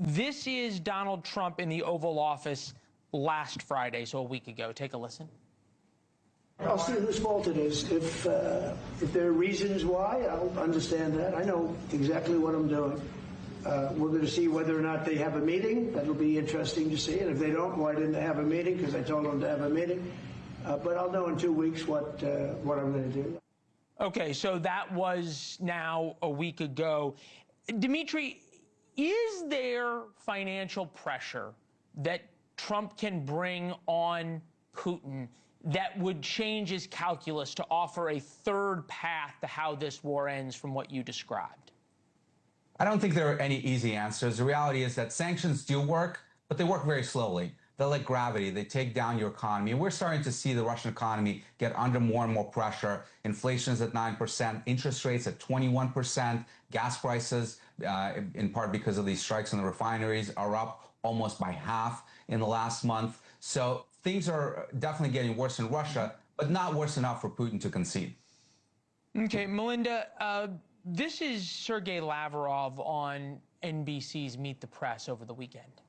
This is Donald Trump in the Oval Office last Friday, so a week ago. Take a listen. I'll see whose fault it is. If there are reasons why, I'll understand that. I know exactly what I'm doing. We're going to see whether or not they have a meeting. That'll be interesting to see. And if they don't, why didn't they have a meeting? Because I told them to have a meeting. But I'll know in 2 weeks what I'm going to do. Okay, so that was now a week ago. Dmitri, is there financial pressure that Trump can bring on Putin that would change his calculus to offer a third path to how this war ends from what you described? I don't think there are any easy answers. The reality is that sanctions do work, but they work very slowly. They're like gravity. They take down your economy. And we're starting to see the Russian economy get under more and more pressure. Inflation is at 9%, interest rates at 21%, gas prices, in part because of these strikes in the refineries, are up almost by half in the last month. So things are definitely getting worse in Russia, but not worse enough for Putin to concede. Okay, Melinda, this is Sergei Lavrov on NBC's Meet the Press over the weekend.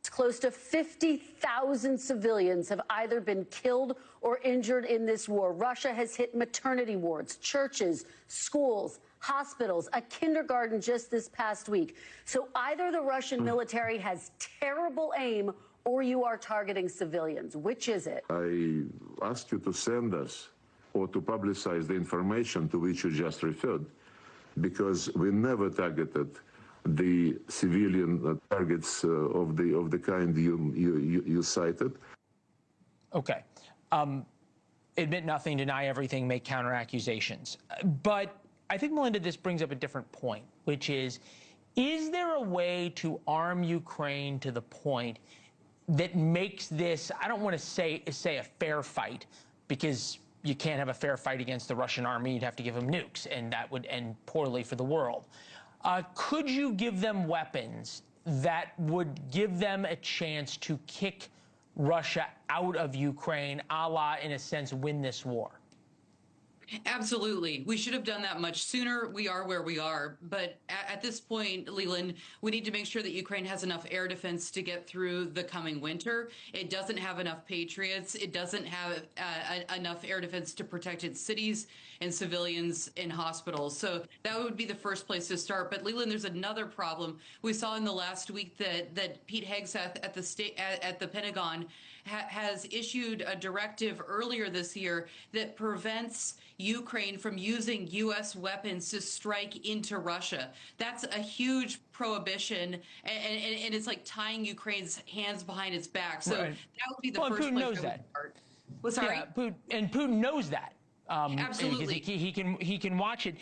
Close to 50,000 civilians have either been killed or injured in this war. Russia has hit maternity wards, churches, schools, hospitals, a kindergarten just this past week. So either the Russian military has terrible aim or you are targeting civilians. Which is it? I asked you to send us or to publicize the information to which you just referred, because we never targeted the civilian targets of the kind you cited. Okay. Admit nothing, deny everything, make counter accusations. But I think, Melinda, this brings up a different point, which is there a way to arm Ukraine to the point that makes this, I don't want to say a fair fight, because you can't have a fair fight against the Russian army. You'd have to give them nukes, and that would end poorly for the world. Could you give them weapons that would give them a chance to kick Russia out of Ukraine, a la, in a sense, win this war? Absolutely. We should have done that much sooner. We are where we are. But at this point, Leland, we need to make sure that Ukraine has enough air defense to get through the coming winter. It doesn't have enough Patriots. It doesn't have enough air defense to protect its cities and civilians in hospitals. So that would be the first place to start. But Leland, there's another problem. We saw in the last week that Pete Hegseth at the Pentagon has issued a directive earlier this year that prevents Ukraine from using U.S. weapons to strike into Russia. That's a huge prohibition, and it's like tying Ukraine's hands behind its back. So right. That would be the first place Putin knows I would that. start. Well, sorry? Yeah, Putin knows that. Absolutely. He can watch it.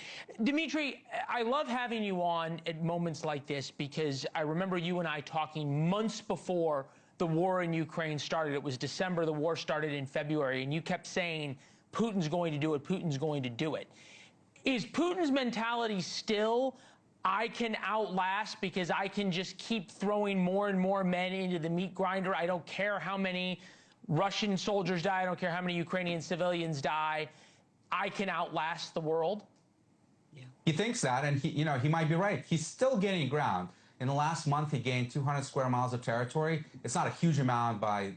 Dmitri, I love having you on at moments like this, because I remember you and I talking months before the war in Ukraine started. It was December. The war started in February, and you kept saying, Putin's going to do it. Putin's going to do it. Is Putin's mentality still, I can outlast because I can just keep throwing more and more men into the meat grinder? I don't care how many Russian soldiers die. I don't care how many Ukrainian civilians die. I can outlast the world? Yeah. He thinks that, and he might be right. He's still gaining ground. In the last month, he gained 200 square miles of territory. It's not a huge amount by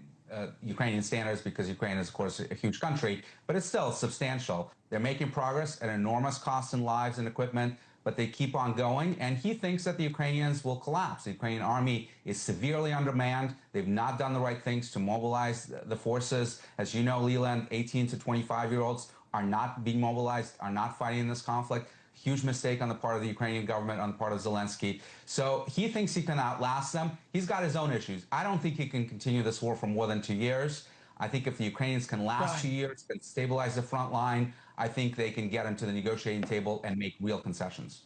Ukrainian standards, because Ukraine is, of course, a huge country, but it's still substantial. They're making progress at enormous cost in lives and equipment, but they keep on going, and he thinks that the Ukrainians will collapse. The Ukrainian army is severely undermanned. They've not done the right things to mobilize the forces. As you know, Leland, 18 to 25-year-olds are not being mobilized, are not fighting in this conflict. Huge mistake on the part of the Ukrainian government, on the part of Zelensky. So he thinks he can outlast them. He's got his own issues. I don't think he can continue this war for more than 2 years. I think if the Ukrainians can last 2 years, can stabilize the front line, I think they can get into the negotiating table and make real concessions.